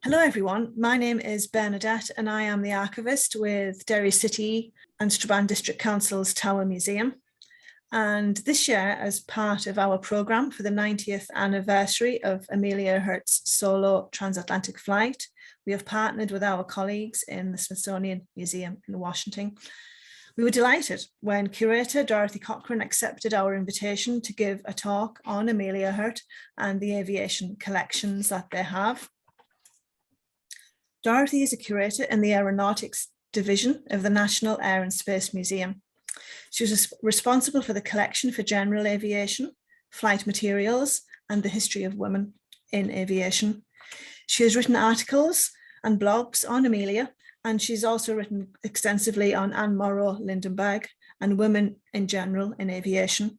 Hello everyone, my name is Bernadette and I am the archivist with Derry City and Strabane District Council's Tower Museum. And this year, as part of our programme for the 90th anniversary of Amelia Earhart's solo-transatlantic flight, we have partnered with our colleagues in the Smithsonian Museum in Washington. We were delighted when Curator Dorothy Cochrane accepted our invitation to give a talk on Amelia Earhart and the aviation collections that they have. Dorothy is a curator in the Aeronautics Division of the National Air and Space Museum. She was responsible for the collection for general aviation, flight materials, and the history of women in aviation. She has written articles and blogs on Ameilia, and she's also written extensively on Morrow Lindbergh and women in general in aviation.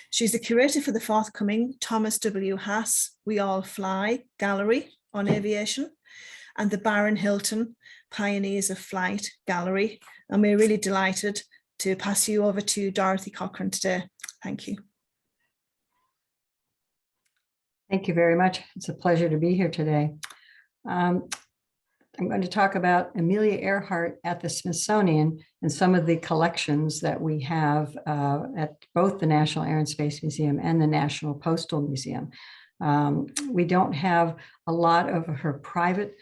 She's the curator for the forthcoming Thomas W. Haas We All Fly gallery on aviation, and the Barron Hilton Pioneers of Flight gallery. And we're really delighted to pass you over to Dorothy Cochrane today. Thank you. Thank you very much. It's a pleasure to be here today. I'm going to talk about Amelia Earhart at the Smithsonian and some of the collections that we have at both the National Air and Space Museum and the National Postal Museum. We don't have a lot of her private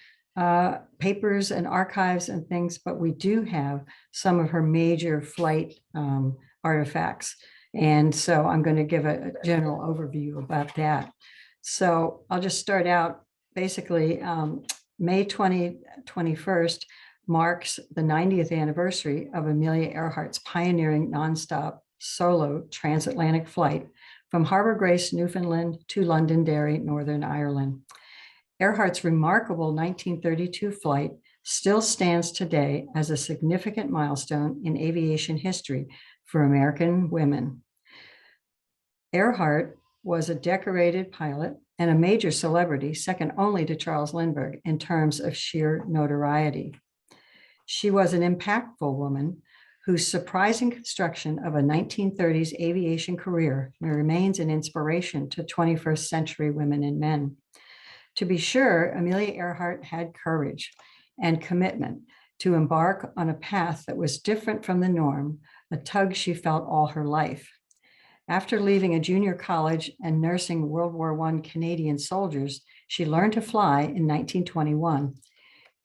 papers and archives and things, but we do have some of her major flight artifacts. And so I'm going to give a general overview about that. So I'll just start out basically May 2021 marks the 90th anniversary of Amelia Earhart's pioneering nonstop solo transatlantic flight from Harbour Grace, Newfoundland to Londonderry, Northern Ireland. Earhart's remarkable 1932 flight still stands today as a significant milestone in aviation history for American women. Earhart was a decorated pilot and a major celebrity, second only to Charles Lindbergh in terms of sheer notoriety. She was an impactful woman whose surprising construction of a 1930s aviation career remains an inspiration to 21st century women and men. To be sure, Amelia Earhart had courage and commitment to embark on a path that was different from the norm, a tug she felt all her life. After leaving a junior college and nursing World War I Canadian soldiers, she learned to fly in 1921.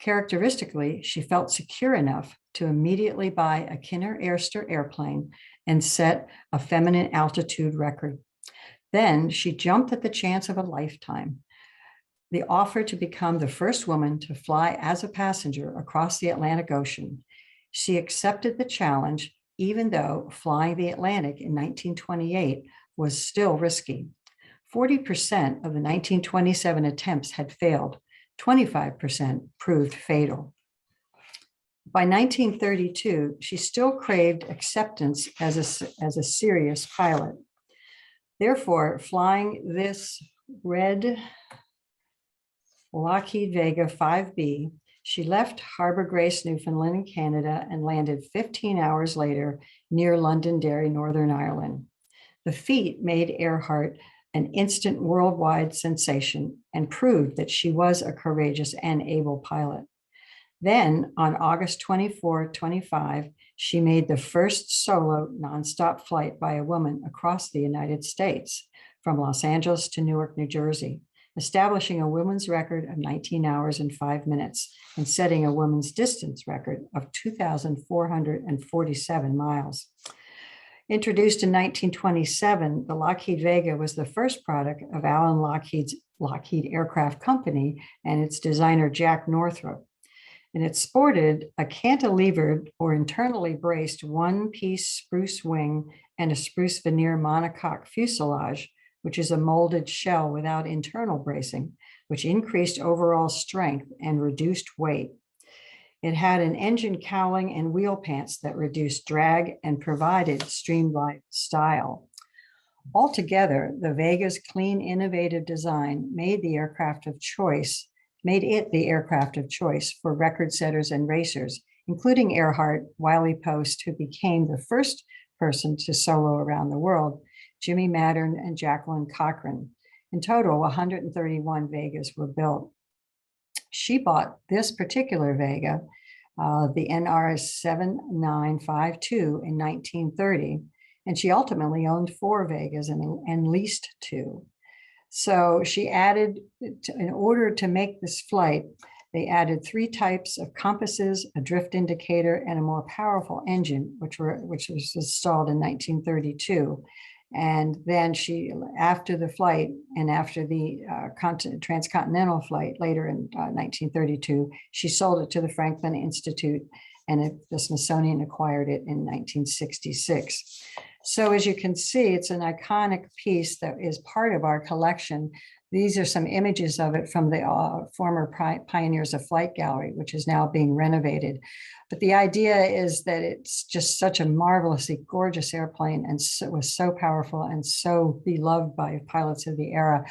Characteristically, she felt secure enough to immediately buy a Kinner Airster airplane and set a feminine altitude record. Then she jumped at the chance of a lifetime. The offer to become the first woman to fly as a passenger across the Atlantic Ocean. She accepted the challenge, even though flying the Atlantic in 1928 was still risky. 40% of the 1927 attempts had failed. 25% proved fatal. By 1932, she still craved acceptance as a serious pilot. Therefore, flying this red Lockheed Vega 5B, she left Harbour Grace, Newfoundland in Canada and landed 15 hours later near Londonderry, Northern Ireland. The feat made Earhart an instant worldwide sensation and proved that she was a courageous and able pilot. Then on August 24, 25, she made the first solo nonstop flight by a woman across the United States from Los Angeles to Newark, New Jersey, establishing a women's record of 19 hours and 5 minutes and setting a women's distance record of 2,447 miles. Introduced in 1927, the Lockheed Vega was the first product of Alan Lockheed's Lockheed Aircraft Company and its designer Jack Northrop. And it sported a cantilevered or internally braced one-piece spruce wing and a spruce veneer monocoque fuselage, which is a molded shell without internal bracing, which increased overall strength and reduced weight. It had an engine cowling and wheel pants that reduced drag and provided streamlined style. Altogether, the Vega's clean, innovative design made it the aircraft of choice for record setters and racers, including Earhart, Wiley Post, who became the first person to solo around the world, Jimmy Mattern, and Jacqueline Cochran. In total, 131 Vegas were built. She bought this particular Vega, the NRS 7952 in 1930, and she ultimately owned 4 Vegas and leased 2. So she added, in order to make this flight, they added 3 types of compasses, a drift indicator, and a more powerful engine, which was installed in 1932. And then she, after the flight and after the transcontinental flight later in 1932, she sold it to the Franklin Institute, and the Smithsonian acquired it in 1966. So as you can see, it's an iconic piece that is part of our collection. These are some images of it from the former Pioneers of Flight Gallery, which is now being renovated. But the idea is that it's just such a marvelously gorgeous airplane, and was so powerful and so beloved by pilots of the era.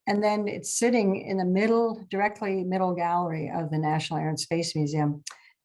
And then it's sitting in the middle, directly middle gallery of the National Air and Space Museum.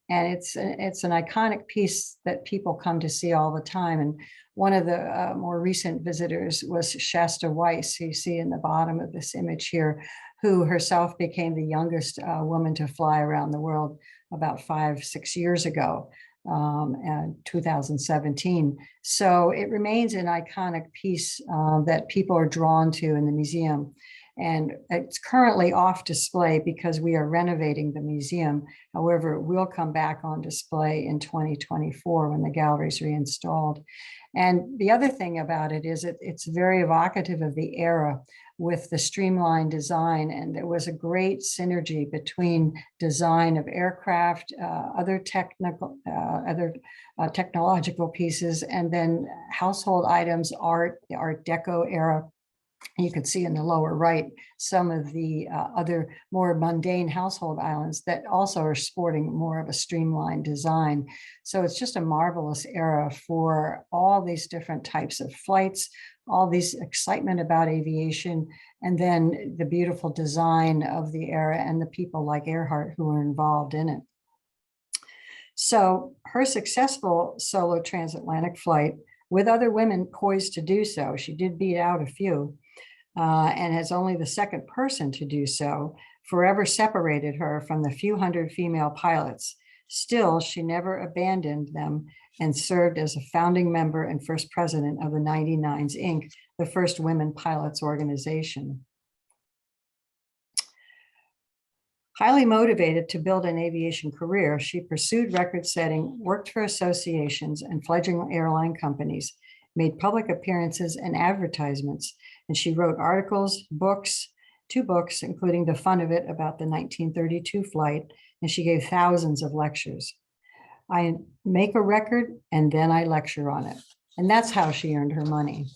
And it's an iconic piece that people come to see all the time. And one of the more recent visitors was Shasta Weiss, who you see in the bottom of this image here, who herself became the youngest woman to fly around the world about 5-6 years ago, in 2017. So it remains an iconic piece that people are drawn to in the museum. And it's currently off display because we are renovating the museum. However, it will come back on display in 2024 when the gallery is reinstalled. And the other thing about it is it's very evocative of the era with the streamlined design. And there was a great synergy between design of aircraft, other technological pieces, and then household items, art, the Art Deco era. You can see in the lower right some of the other more mundane household islands that also are sporting more of a streamlined design. So it's just a marvelous era for all these different types of flights, all these excitement about aviation, and then the beautiful design of the era and the people like Earhart who are involved in it. So her successful solo transatlantic flight with other women poised to do so, she did beat out a few, and as only the second person to do so, forever separated her from the few hundred female pilots. Still, she never abandoned them and served as a founding member and first president of the 99s Inc., the first women pilots organization. Highly motivated to build an aviation career, she pursued record setting, worked for associations and fledgling airline companies, made public appearances and advertisements, and she wrote articles, books, 2 books, including The Fun of It about the 1932 flight, and she gave thousands of lectures. I make a record and then I lecture on it. And that's how she earned her money.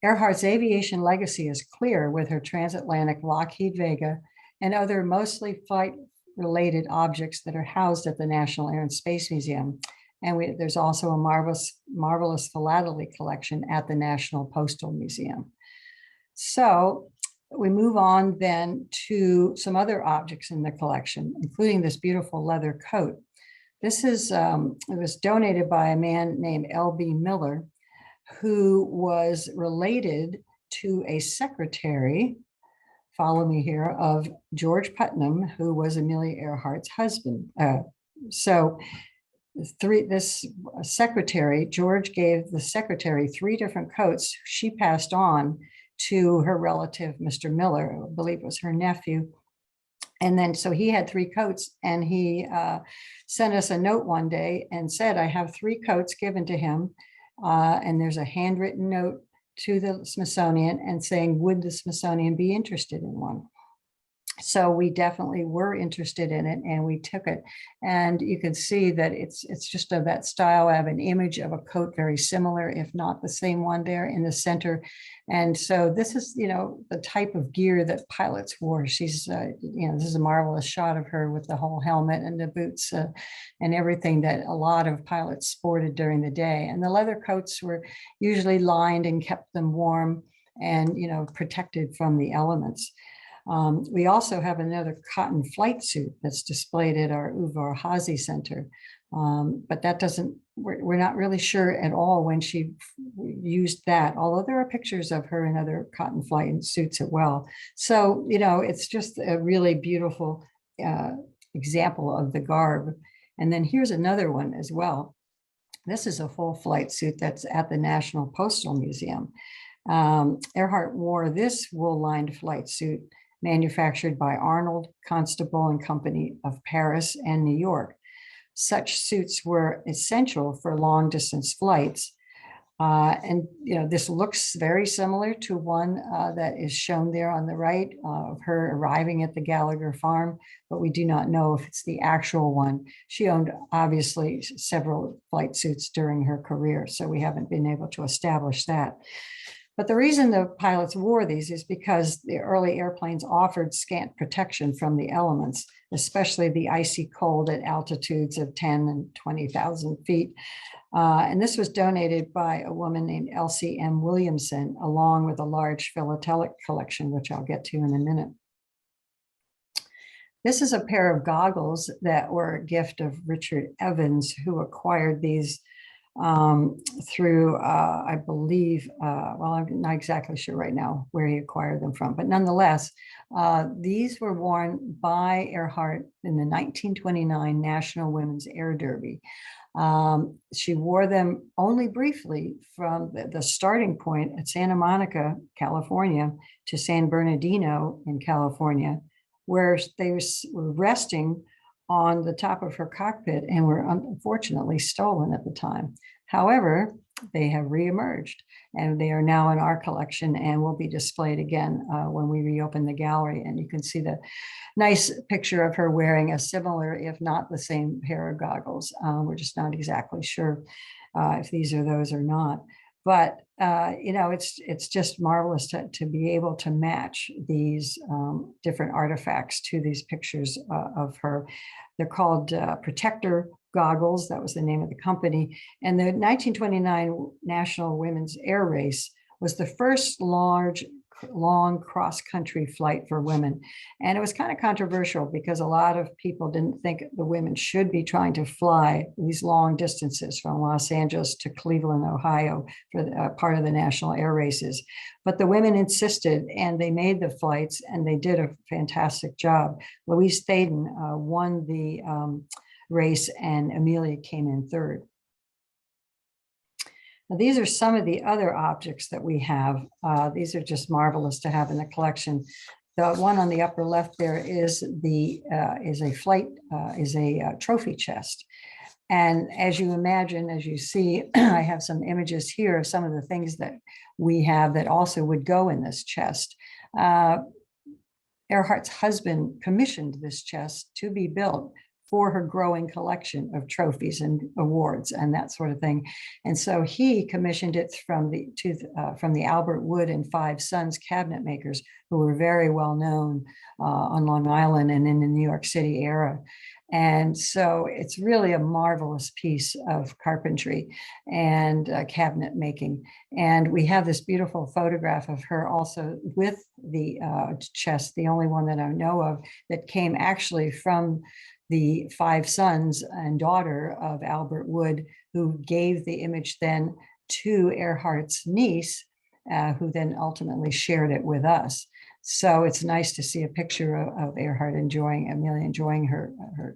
Earhart's aviation legacy is clear with her transatlantic Lockheed Vega and other mostly flight-related objects that are housed at the National Air and Space Museum. And there's also a marvelous philately collection at the National Postal Museum. So we move on then to some other objects in the collection, including this beautiful leather coat. This is, it was donated by a man named L.B. Miller, who was related to a secretary, follow me here, of George Putnam, who was Amelia Earhart's husband. This secretary, George gave the secretary 3 different coats she passed on to her relative, Mr. Miller, I believe it was her nephew. And then, so he had 3 coats, and he sent us a note one day and said, I have 3 coats given to him. And there's a handwritten note to the Smithsonian and saying, would the Smithsonian be interested in one? So we definitely were interested in it, and we took it. And you can see that it's just of that style. I have an image of a coat very similar, if not the same one, there in the center. And so this is, the type of gear that pilots wore. She's, this is a marvelous shot of her with the whole helmet and the boots and everything that a lot of pilots sported during the day. And the leather coats were usually lined and kept them warm and, protected from the elements. We also have another cotton flight suit that's displayed at our Uvar Hazy Center. But that doesn't, we're not really sure at all when she used that, although there are pictures of her in other cotton flight suits as well. So, you know, it's just a really beautiful example of the garb. And then here's another one as well. This is a full flight suit that's at the National Postal Museum. Earhart wore this wool-lined flight suit manufactured by Arnold, Constable and Company of Paris and New York. Such suits were essential for long distance flights. And you know, this looks very similar to one that is shown there on the right of her arriving at the Gallagher farm, but we do not know if it's the actual one. She owned obviously several flight suits during her career, so we haven't been able to establish that. But the reason the pilots wore these is because the early airplanes offered scant protection from the elements, especially the icy cold at altitudes of 10 and 20,000 feet. And this was donated by a woman named Elsie M. Williamson, along with a large philatelic collection, which I'll get to in a minute. This is a pair of goggles that were a gift of Richard Evans, who acquired these through, I believe, well, I'm not exactly sure right now where he acquired them from, but nonetheless, these were worn by Earhart in the 1929 National Women's Air Derby. She wore them only briefly from the starting point at Santa Monica, California, to San Bernardino in California, where they were resting on the top of her cockpit and were unfortunately stolen at the time. However, they have reemerged and they are now in our collection and will be displayed again when we reopen the gallery. And you can see the nice picture of her wearing a similar, if not the same pair of goggles. We're just not exactly sure if these are those or not. But, you know, it's just marvelous to be able to match these different artifacts to these pictures of her. They're called Protector goggles. That was the name of the company. And the 1929 National Women's Air Race was the first long cross-country flight for women. And it was kind of controversial because a lot of people didn't think the women should be trying to fly these long distances from Los Angeles to Cleveland, Ohio for part of the national air races. But the women insisted and they made the flights and they did a fantastic job. Louise Dayden won the race and Amelia came in third. Now, these are some of the other objects that we have. These are just marvelous to have in the collection. The one on the upper left there is a trophy chest. And as you imagine, as you see, I have some images here of some of the things that we have that also would go in this chest. Earhart's husband commissioned this chest to be built for her growing collection of trophies and awards and that sort of thing. And so he commissioned it from the Albert Wood and Five Sons cabinet makers, who were very well known on Long Island and in the New York City era. And so it's really a marvelous piece of carpentry and cabinet making. And we have this beautiful photograph of her also with the chest, the only one that I know of that came actually from the Five Sons and daughter of Albert Wood, who gave the image then to Earhart's niece, who then ultimately shared it with us. So it's nice to see a picture of Earhart Amelia enjoying her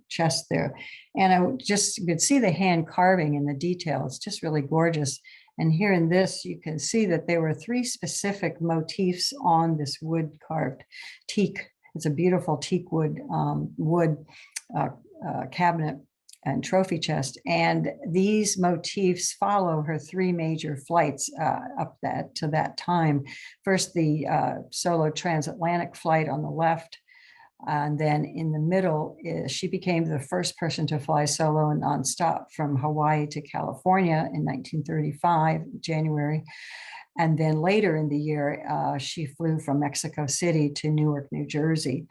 chest there. And you could see the hand carving and the detail. It's just really gorgeous. And here in this, you can see that there were 3 specific motifs on this wood carved teak. It's a beautiful teak wood cabinet and trophy chest. And these motifs follow her 3 major flights up to that time. First, the solo-transatlantic flight on the left. And then in the middle, she became the first person to fly solo and nonstop from Hawaii to California in 1935, January. And then later in the year, she flew from Mexico City to Newark, New Jersey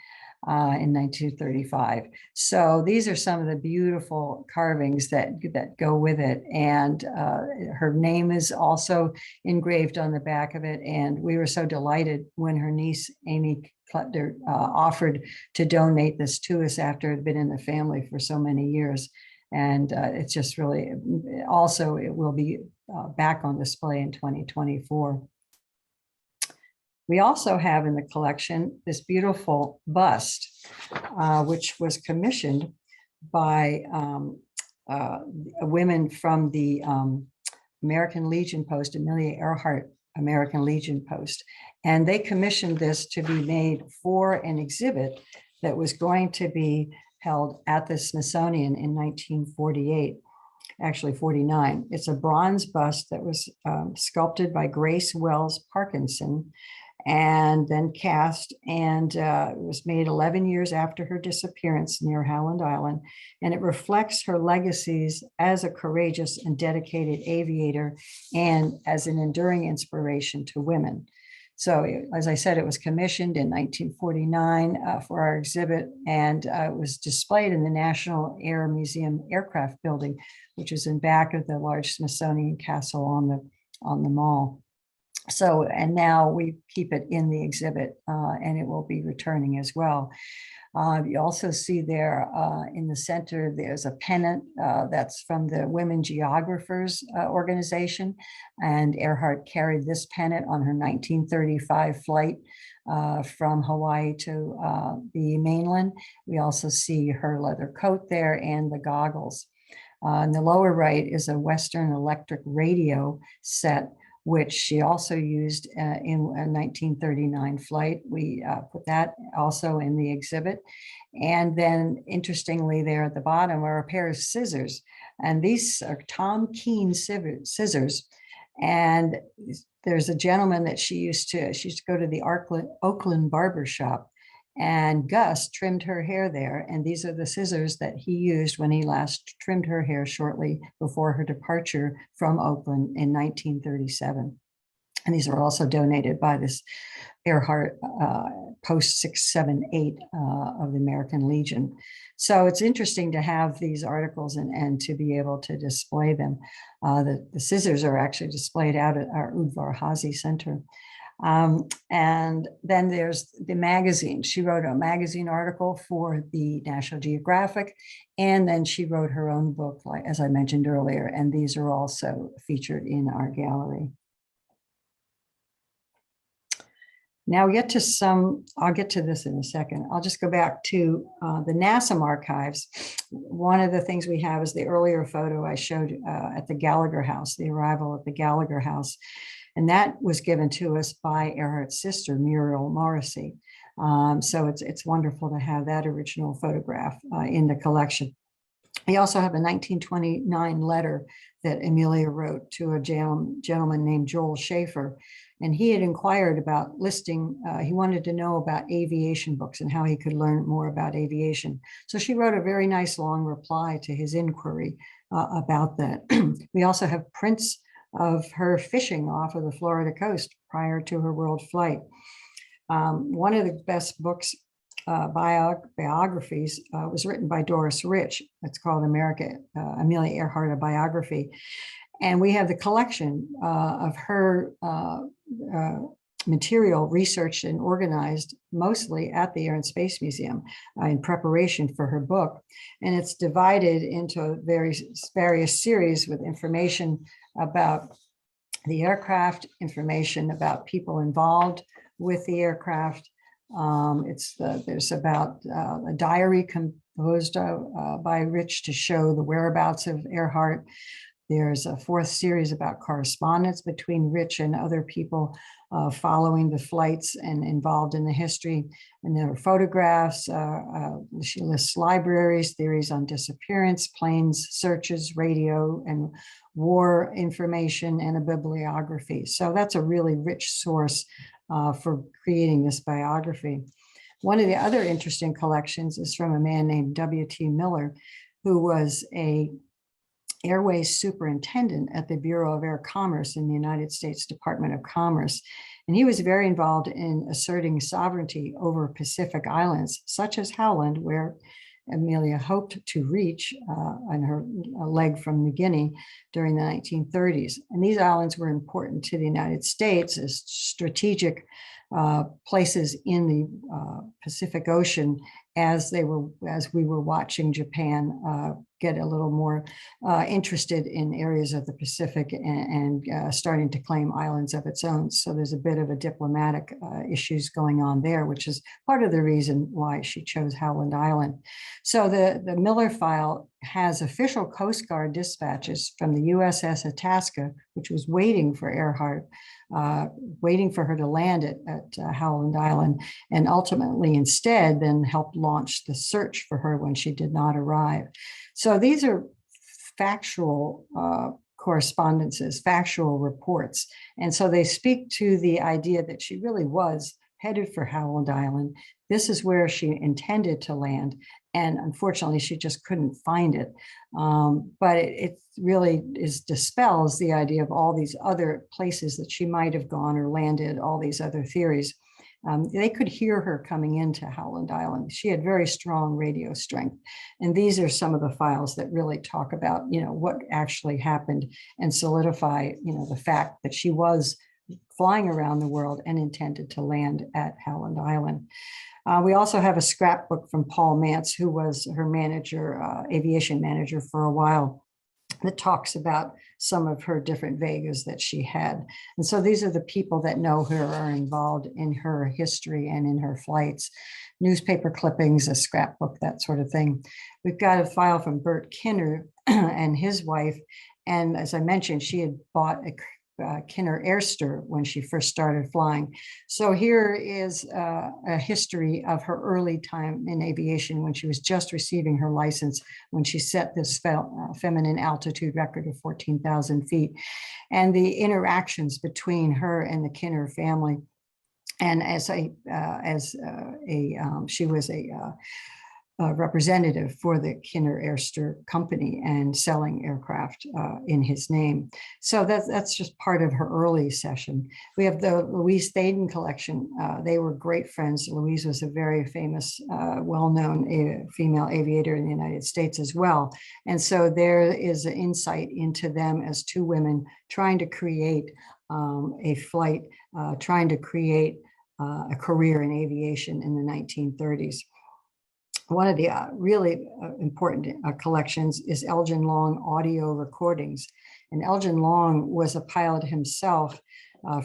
in 1935. So these are some of the beautiful carvings that go with it. And her name is also engraved on the back of it. And we were so delighted when her niece, Amy Kletter, offered to donate this to us after it had been in the family for so many years. And it's just really, also, it will be back on display in 2024. We also have in the collection this beautiful bust, which was commissioned by women from the American Legion Post, Amelia Earhart American Legion Post. And they commissioned this to be made for an exhibit that was going to be held at the Smithsonian in 1948, actually 49. It's a bronze bust that was sculpted by Grace Wells Parkinson and then cast, and it was made 11 years after her disappearance near Howland Island, and it reflects her legacies as a courageous and dedicated aviator and as an enduring inspiration to women. So, as I said, it was commissioned in 1949 for our exhibit, and it was displayed in the National Air Museum Aircraft Building, which is in back of the large Smithsonian castle on the mall. So, and now we keep it in the exhibit, and it will be returning as well. You also see there in the center, there's a pennant that's from the Women Geographers organization, and Earhart carried this pennant on her 1935 flight from Hawaii to the mainland. We also see her leather coat there and the goggles. In the lower right is a Western Electric radio set, which she also used in a 1939 flight. We put that also in the exhibit. And then interestingly there at the bottom are a pair of scissors. And these are Tom Keen scissors. And there's a gentleman that she used to go to the Oakland barber shop, and Gus trimmed her hair there. And these are the scissors that he used when he last trimmed her hair shortly before her departure from Oakland in 1937. And these are also donated by this Earhart Post 678 of the American Legion. So it's interesting to have these articles and to be able to display them. The scissors are actually displayed out at our Udvar Hazy Center. And then there's the magazine. She wrote a magazine article for the National Geographic, and then she wrote her own book, like as I mentioned earlier, and these are also featured in our gallery. Now we get to I'll get to this in a second. I'll just go back to the NASA archives. One of the things we have is the earlier photo I showed at the Gallagher House, the arrival at the Gallagher House. And that was given to us by Earhart's sister, Muriel Morrissey. So it's wonderful to have that original photograph in the collection. We also have a 1929 letter that Amelia wrote to a gentleman named Joel Schaefer. And he had inquired about listing, he wanted to know about aviation books and how he could learn more about aviation. So she wrote a very nice long reply to his inquiry about that. We also have prints of her fishing off of the Florida coast prior to her world flight. One of the best books, biographies, was written by Doris Rich. It's called Amelia Earhart, a Biography. And we have the collection of her material researched and organized mostly at the Air and Space Museum in preparation for her book. And it's divided into various series with information about the aircraft, information about people involved with the aircraft. There's about a diary composed by Rich to show the whereabouts of Earhart. There's a fourth series about correspondence between Rich and other people following the flights and involved in the history. And there are photographs. She lists libraries, theories on disappearance, planes, searches, radio, and war information, and a bibliography. So that's a really rich source for creating this biography. One of the other interesting collections is from a man named W.T. Miller, who was a Airways superintendent at the Bureau of Air Commerce in the United States Department of Commerce. And he was very involved in asserting sovereignty over Pacific islands, such as Howland, where Amelia hoped to reach on her leg from New Guinea during the 1930s. And these islands were important to the United States as strategic places in the Pacific Ocean as we were watching Japan get a little more interested in areas of the Pacific and starting to claim islands of its own. So there's a bit of a diplomatic issues going on there, which is part of the reason why she chose Howland Island. So the Miller file has official Coast Guard dispatches from the USS Itasca, which was waiting for Earhart, waiting for her to land at Howland Island, and ultimately instead then helped launch the search for her when she did not arrive. So these are factual correspondences, factual reports. And so they speak to the idea that she really was headed for Howland Island. This is where she intended to land. And unfortunately, she just couldn't find it. But it really dispels the idea of all these other places that she might have gone or landed, all these other theories. They could hear her coming into Howland Island. She had very strong radio strength. And these are some of the files that really talk about, what actually happened and solidify, the fact that she was flying around the world and intended to land at Howland Island. We also have a scrapbook from Paul Mance, who was her manager, aviation manager for a while, that talks about some of her different Vegas that she had. And so these are the people that know her, are involved in her history and in her flights. Newspaper clippings, a scrapbook, that sort of thing. We've got a file from Bert Kinner and his wife. And as I mentioned, she had bought a Kinner Airster when she first started flying. So here is a history of her early time in aviation when she was just receiving her license, when she set this feminine altitude record of 14,000 feet, and the interactions between her and the Kinner family. And she was a representative for the Kinner Airster company and selling aircraft in his name. So that's just part of her early session. We have the Louise Dayden collection. They were great friends. Louise was a very famous, well-known female aviator in the United States as well. And so there is an insight into them as two women trying to create a flight, trying to create a career in aviation in the 1930s. One of the really important collections is Elgin Long audio recordings. And Elgin Long was a pilot himself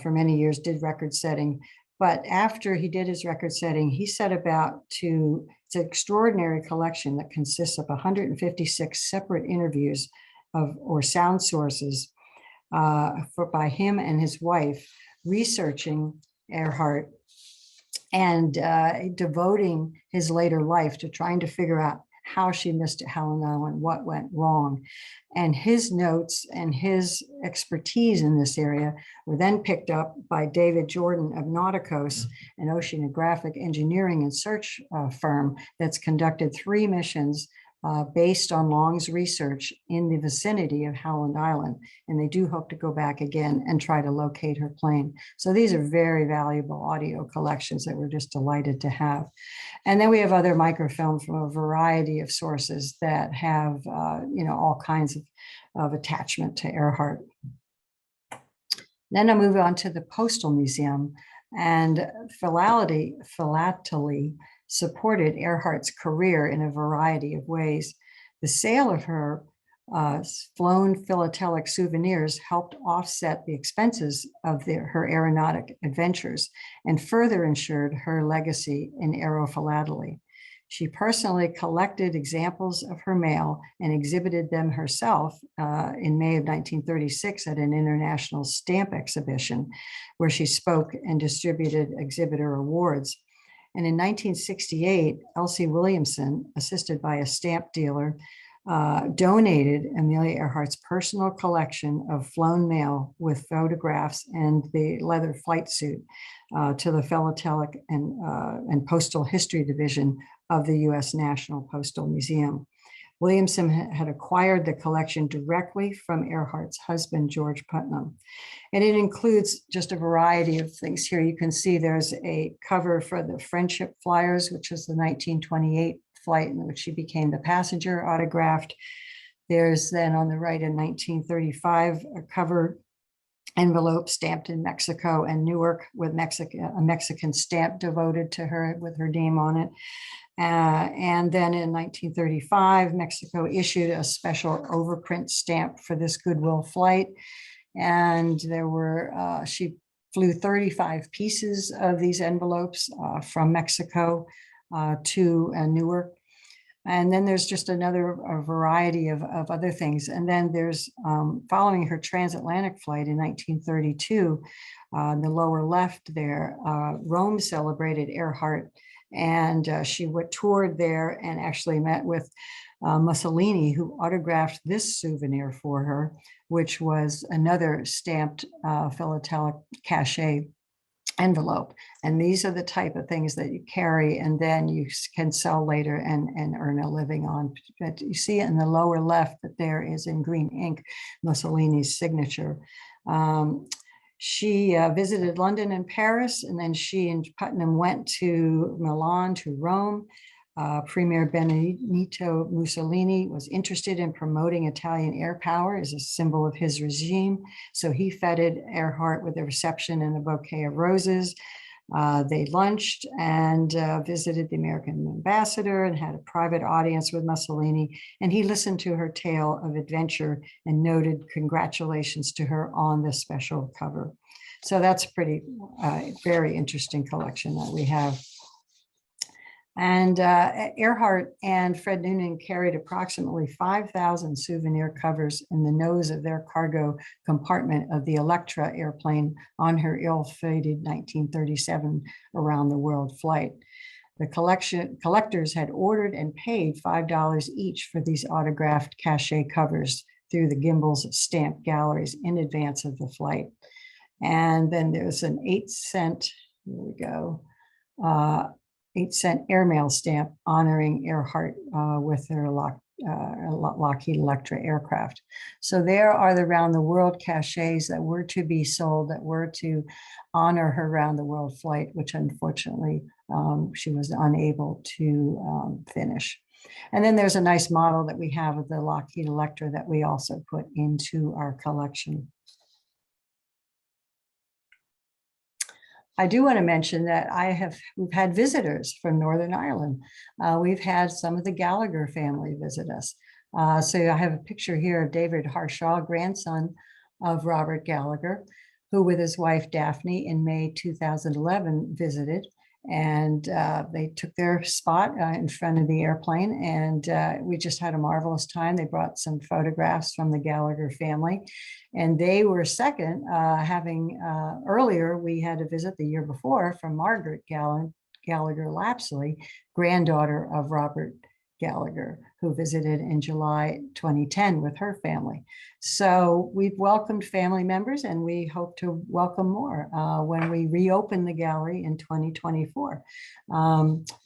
for many years, did record setting. But after he did his record setting, he set about to, it's an extraordinary collection that consists of 156 separate interviews or sound sources by him and his wife, researching Earhart and devoting his later life to trying to figure out how she missed it, Howland Island, what went wrong. And his notes and his expertise in this area were then picked up by David Jordan of Nauticos, an oceanographic engineering and search firm that's conducted 3 missions based on Long's research in the vicinity of Howland Island. And they do hope to go back again and try to locate her plane. So these are very valuable audio collections that we're just delighted to have. And then we have other microfilm from a variety of sources that have, all kinds of attachment to Earhart. Then I move on to the Postal Museum, and philately supported Earhart's career in a variety of ways. The sale of her flown philatelic souvenirs helped offset the expenses of her aeronautic adventures and further ensured her legacy in aerophilately. She personally collected examples of her mail and exhibited them herself in May of 1936 at an international stamp exhibition, where she spoke and distributed exhibitor awards. And in 1968, Elsie Williamson, assisted by a stamp dealer, donated Amelia Earhart's personal collection of flown mail with photographs and the leather flight suit to the Philatelic and Postal History Division of the U.S. National Postal Museum. Williamson had acquired the collection directly from Earhart's husband, George Putnam. And it includes just a variety of things here. You can see there's a cover for the Friendship Flyers, which is the 1928 flight in which she became the passenger, autographed. There's then on the right in 1935, a cover envelope stamped in Mexico and Newark with a Mexican stamp devoted to her with her name on it. And then in 1935, Mexico issued a special overprint stamp for this goodwill flight. And there were, she flew 35 pieces of these envelopes from Mexico to Newark. And then there's just a variety of other things. And then there's, following her transatlantic flight in 1932, in the lower left there, Rome celebrated Earhart. And she toured there and actually met with Mussolini, who autographed this souvenir for her, which was another stamped philatelic cachet envelope. And these are the type of things that you carry and then you can sell later and earn a living on. But you see in the lower left that there is in green ink Mussolini's signature. She visited London and Paris, and then she and Putnam went to Milan, to Rome. Premier Benito Mussolini was interested in promoting Italian air power as a symbol of his regime. So he feted Earhart with a reception and a bouquet of roses. They lunched and visited the American ambassador and had a private audience with Mussolini. And he listened to her tale of adventure and noted congratulations to her on this special cover. So that's pretty, very interesting collection that we have. And Earhart and Fred Noonan carried approximately 5,000 souvenir covers in the nose of their cargo compartment of the Electra airplane on her ill-fated 1937 around the world flight. The collectors had ordered and paid $5 each for these autographed cachet covers through the Gimbel's stamp galleries in advance of the flight. And then there's an 8-cent, here we go, 8-cent airmail stamp honoring Earhart with her Lockheed Electra aircraft. So there are the round the world cachets that were to be sold, that were to honor her round the world flight, which unfortunately she was unable to finish. And then there's a nice model that we have of the Lockheed Electra that we also put into our collection. I do want to mention that we've had visitors from Northern Ireland. We've had some of the Gallagher family visit us. So I have a picture here of David Harshaw, grandson of Robert Gallagher, who with his wife Daphne in May 2011 visited. And they took their spot in front of the airplane, and we just had a marvelous time. They brought some photographs from the Gallagher family, and they were second, having earlier we had a visit the year before from Margaret Gallagher Lapsley, granddaughter of Robert Gallagher, who visited in July 2010 with her family. So we've welcomed family members, and we hope to welcome more when we reopen the gallery in 2024.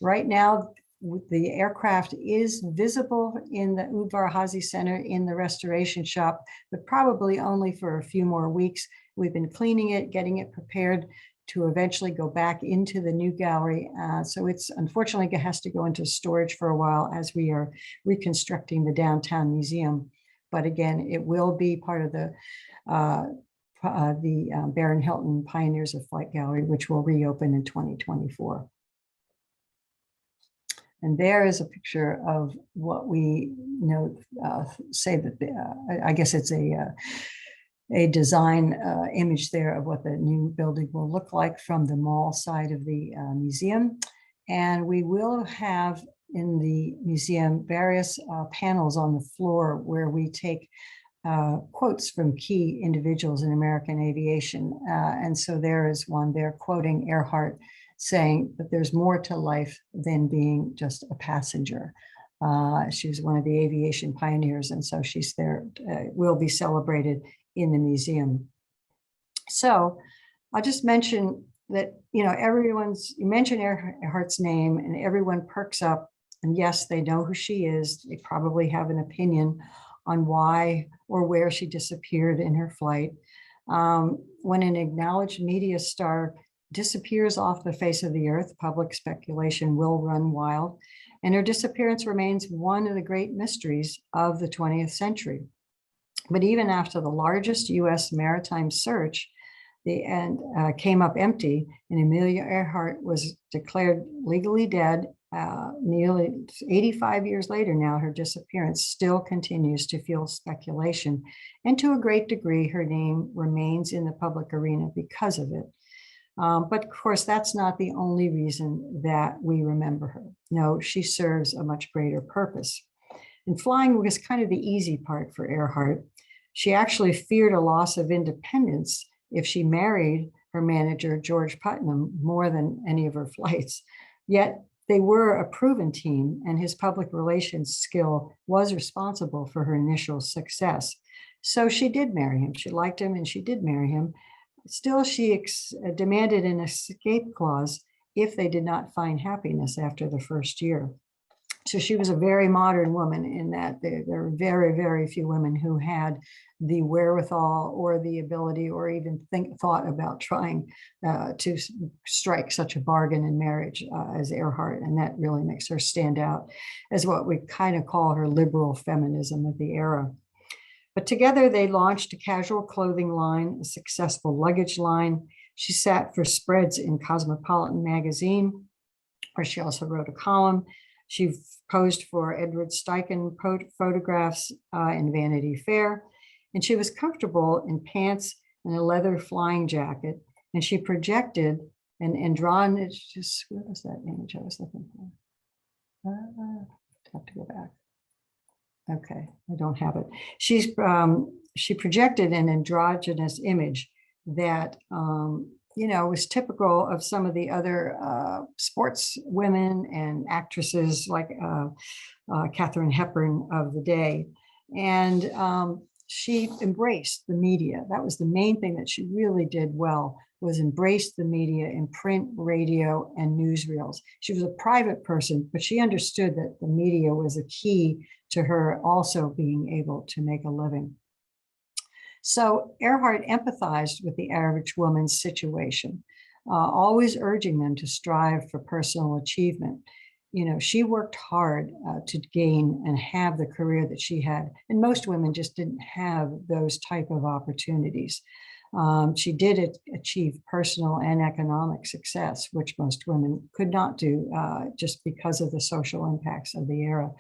Right now, the aircraft is visible in the Udvar Hazy Center in the restoration shop, but probably only for a few more weeks. We've been cleaning it, getting it prepared to eventually go back into the new gallery. So it's unfortunately it has to go into storage for a while as we are reconstructing the downtown museum. But again, it will be part of the Barron Hilton Pioneers of Flight Gallery, which will reopen in 2024. And there is a picture of what we say that I guess it's a design image there of what the new building will look like from the mall side of the museum. And we will have in the museum various panels on the floor where we take quotes from key individuals in American aviation. And so there is one there quoting Earhart, saying that there's more to life than being just a passenger. She was one of the aviation pioneers, and so she's there, will be celebrated in the museum. So I'll just mention that, you mention Earhart's name and everyone perks up, and yes, they know who she is. They probably have an opinion on why or where she disappeared in her flight. When an acknowledged media star disappears off the face of the earth, public speculation will run wild, and her disappearance remains one of the great mysteries of the 20th century. But even after the largest U.S. maritime search, the end came up empty, and Amelia Earhart was declared legally dead. Nearly 85 years later now, her disappearance still continues to fuel speculation, and to a great degree, her name remains in the public arena because of it. But of course, that's not the only reason that we remember her. No, she serves a much greater purpose. And flying was kind of the easy part for Earhart. She actually feared a loss of independence if she married her manager, George Putnam, more than any of her flights. Yet they were a proven team, and his public relations skill was responsible for her initial success. So she did marry him. She liked him, and she did marry him. Still, she demanded an escape clause if they did not find happiness after the first year. So she was a very modern woman in that there are very, very few women who had the wherewithal or the ability or even thought about trying to strike such a bargain in marriage as Earhart. And that really makes her stand out as what we kind of call her liberal feminism of the era. But together they launched a casual clothing line, a successful luggage line. She sat for spreads in Cosmopolitan magazine, where she also wrote a column. She posed for Edward Steichen photographs in Vanity Fair, and she was comfortable in pants and a leather flying jacket. And she projected an androgynous, what was that image I was looking for? Have to go back. Okay, I don't have it. She projected an androgynous image that was typical of some of the other sports women and actresses like Katharine Hepburn of the day. And she embraced the media. That was the main thing that she really did well, was embrace the media in print, radio, and newsreels. She was a private person, but she understood that the media was a key to her also being able to make a living. So Earhart empathized with the average woman's situation, always urging them to strive for personal achievement. She worked hard to gain and have the career that she had, and most women just didn't have those type of opportunities. She did achieve personal and economic success, which most women could not do just because of the social impacts of the era.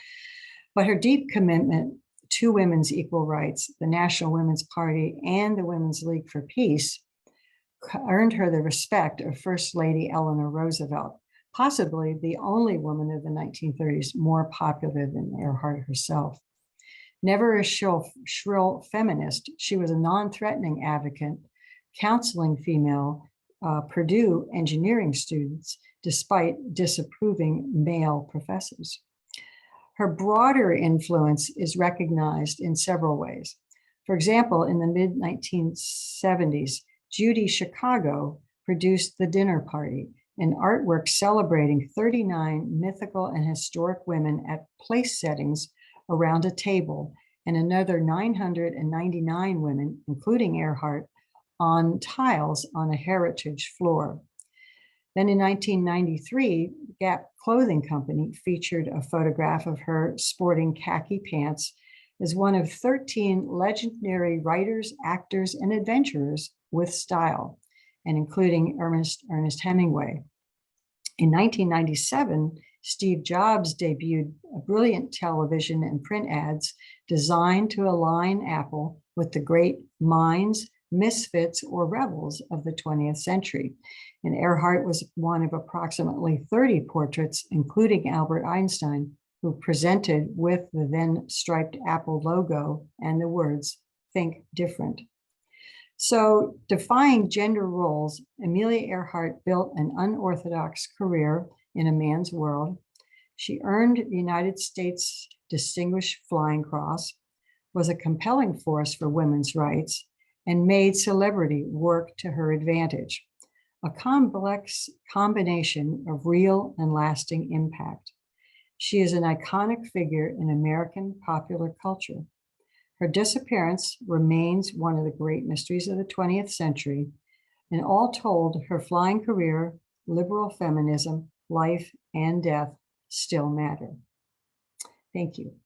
But her deep commitment to women's equal rights, the National Women's Party, and the Women's League for Peace earned her the respect of First Lady Eleanor Roosevelt, possibly the only woman of the 1930s more popular than Earhart herself. Never a shrill feminist, she was a non-threatening advocate, counseling female Purdue engineering students despite disapproving male professors. Her broader influence is recognized in several ways. For example, in the mid-1970s, Judy Chicago produced The Dinner Party, an artwork celebrating 39 mythical and historic women at place settings around a table, and another 999 women, including Earhart, on tiles on a heritage floor. Then in 1993, Gap Clothing Company featured a photograph of her sporting khaki pants as one of 13 legendary writers, actors, and adventurers with style, and including Ernest Hemingway. In 1997, Steve Jobs debuted brilliant television and print ads designed to align Apple with the great minds, misfits, or rebels of the 20th century. And Earhart was one of approximately 30 portraits, including Albert Einstein, who presented with the then striped Apple logo and the words, "Think different." So, defying gender roles, Amelia Earhart built an unorthodox career in a man's world. She earned the United States Distinguished Flying Cross, was a compelling force for women's rights, and made celebrity work to her advantage. A complex combination of real and lasting impact. She is an iconic figure in American popular culture. Her disappearance remains one of the great mysteries of the 20th century, and all told, her flying career, liberal feminism, life, and death still matter. Thank you.